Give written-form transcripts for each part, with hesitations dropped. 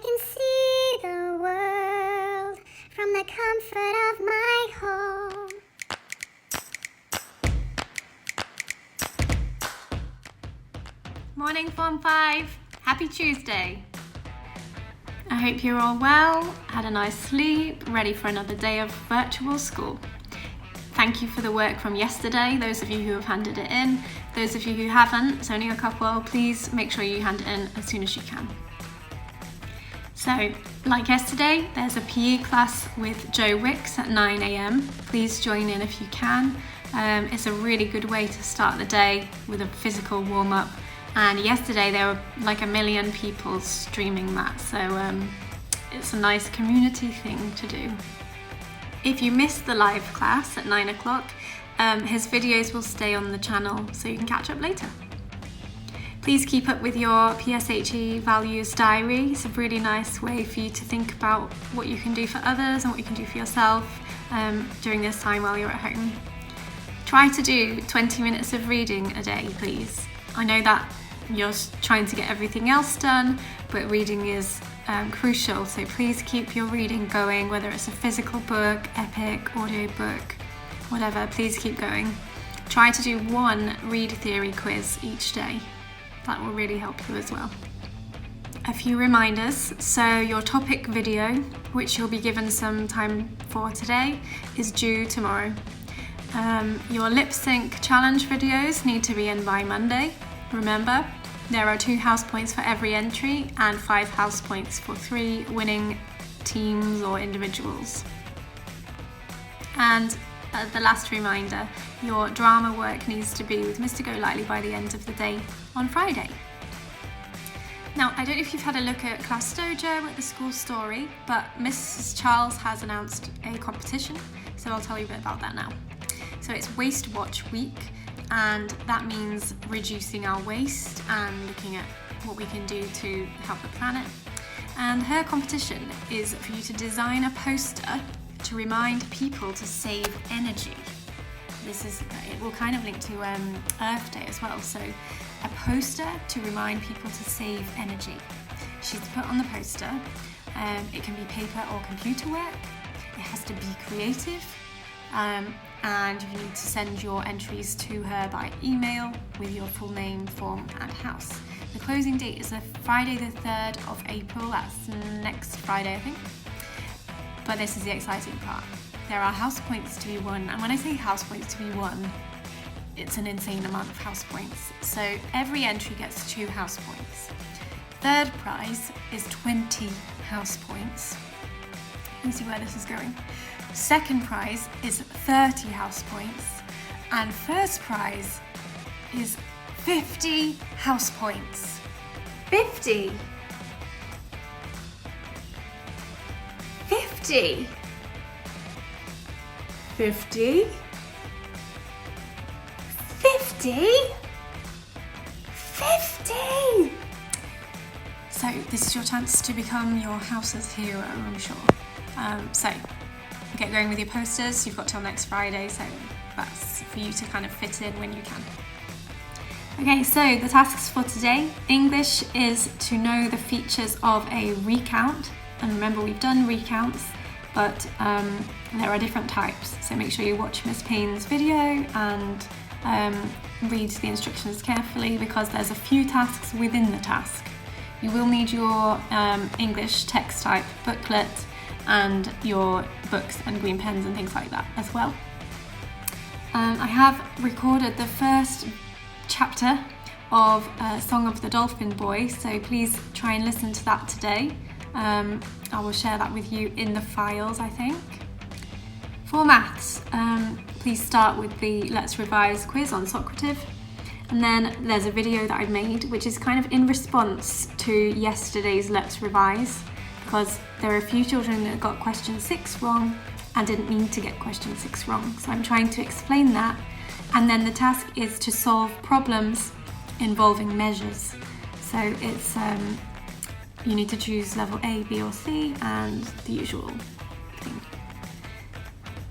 can see the world from the comfort of my home. Morning Form 5, happy Tuesday. I hope you're all well, had a nice sleep, ready for another day of virtual school. Thank you for the work from yesterday, those of you who have handed it in. Those of you who haven't, it's only a couple, please make sure you hand it in as soon as you can. So, like yesterday, there's a PE class with Joe Wicks at 9 a.m. Please join in if you can. It's a really good way to start the day with a physical warm-up. And yesterday there were like 1 million people streaming that, so it's a nice community thing to do. If you missed the live class at 9 o'clock, his videos will stay on the channel so you can catch up later. Please keep up with your PSHE values diary. It's a really nice way for you to think about what you can do for others and what you can do for yourself during this time while you're at home. Try to do 20 minutes of reading a day, please. I know that you're trying to get everything else done, but reading is crucial, so please keep your reading going, whether it's a physical book, epic, audio book, whatever, please keep going. Try to do one read theory quiz each day. That will really help you as well. A few reminders. So your topic video, which you'll be given some time for today, is due tomorrow. Your lip sync challenge videos need to be in by Monday. Remember, there are 2 house points for every entry and 5 house points for 3 winning teams or individuals. And the last reminder, your drama work needs to be with Mr. Golightly by the end of the day on Friday. Now, I don't know if you've had a look at Class Dojo at the school story, but Mrs. Charles has announced a competition, so I'll tell you a bit about that now. So it's Waste Watch Week, and that means reducing our waste and looking at what we can do to help the planet. And her competition is for you to design a poster to remind people to save energy. It will kind of link to Earth Day as well, so a poster to remind people to save energy. She's put on the poster, it can be paper or computer work, it has to be creative, and you need to send your entries to her by email with your full name, form and house. The closing date is Friday the 3rd of April, that's next Friday I think. But this is the exciting part. There are house points to be won, and when I say house points to be won, it's an insane amount of house points. So every entry gets 2 house points. Third prize is 20 house points. You can see where this is going. Second prize is 30 house points, and first prize is 50 house points. 50! 50! 50! 50! 50! So this is your chance to become your house's hero, I'm sure. So get going with your posters. You've got till next Friday, so that's for you to kind of fit in when you can. Okay, so the tasks for today. English is to know the features of a recount. And remember, we've done recounts, but there are different types. So make sure you watch Miss Payne's video and read the instructions carefully, because there's a few tasks within the task. You will need your English text type booklet and your books and green pens and things like that as well. I have recorded the first chapter of Song of the Dolphin Boy, so please try and listen to that today. I will share that with you in the files, I think. For maths, please start with the Let's Revise quiz on Socrative, and then there's a video that I've made which is kind of in response to yesterday's Let's Revise, because there are a few children that got question 6 wrong and didn't mean to get question 6 wrong. So I'm trying to explain that, and then the task is to solve problems involving measures. So it's you need to choose level A, B or C and the usual thing.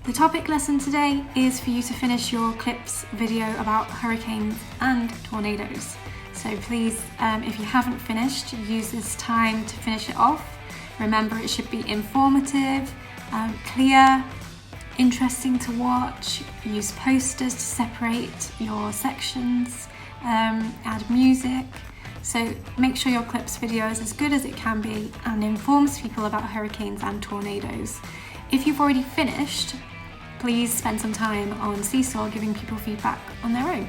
The topic lesson today is for you to finish your clips video about hurricanes and tornadoes. So please, if you haven't finished, use this time to finish it off. Remember, it should be informative, clear, interesting to watch. Use posters to separate your sections, add music. So make sure your clips video is as good as it can be and informs people about hurricanes and tornadoes. If you've already finished, please spend some time on Seesaw giving people feedback on their own.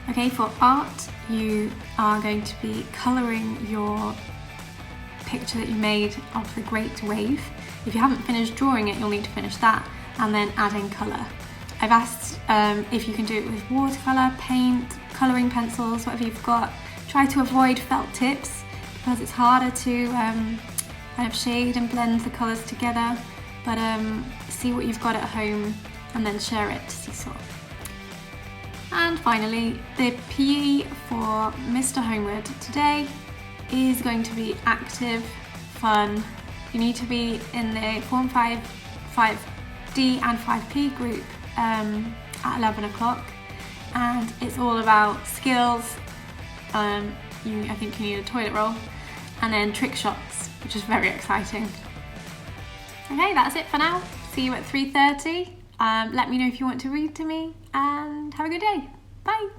Okay, for art, you are going to be colouring your picture that you made of the Great Wave. If you haven't finished drawing it, you'll need to finish that and then adding colour. I've asked if you can do it with watercolour, paint, colouring pencils, whatever you've got. Try to avoid felt tips because it's harder to kind of shade and blend the colours together, but see what you've got at home and then share it to Seesaw. And finally, the PE for Mr. Homewood today is going to be active, fun. You need to be in the Form 5, 5D and 5P group at 11 o'clock, and it's all about skills. I think you need a toilet roll and then trick shots, which is very exciting. Okay, that's it for now. See you at 3:30. Let me know if you want to read to me, and have a good day. Bye.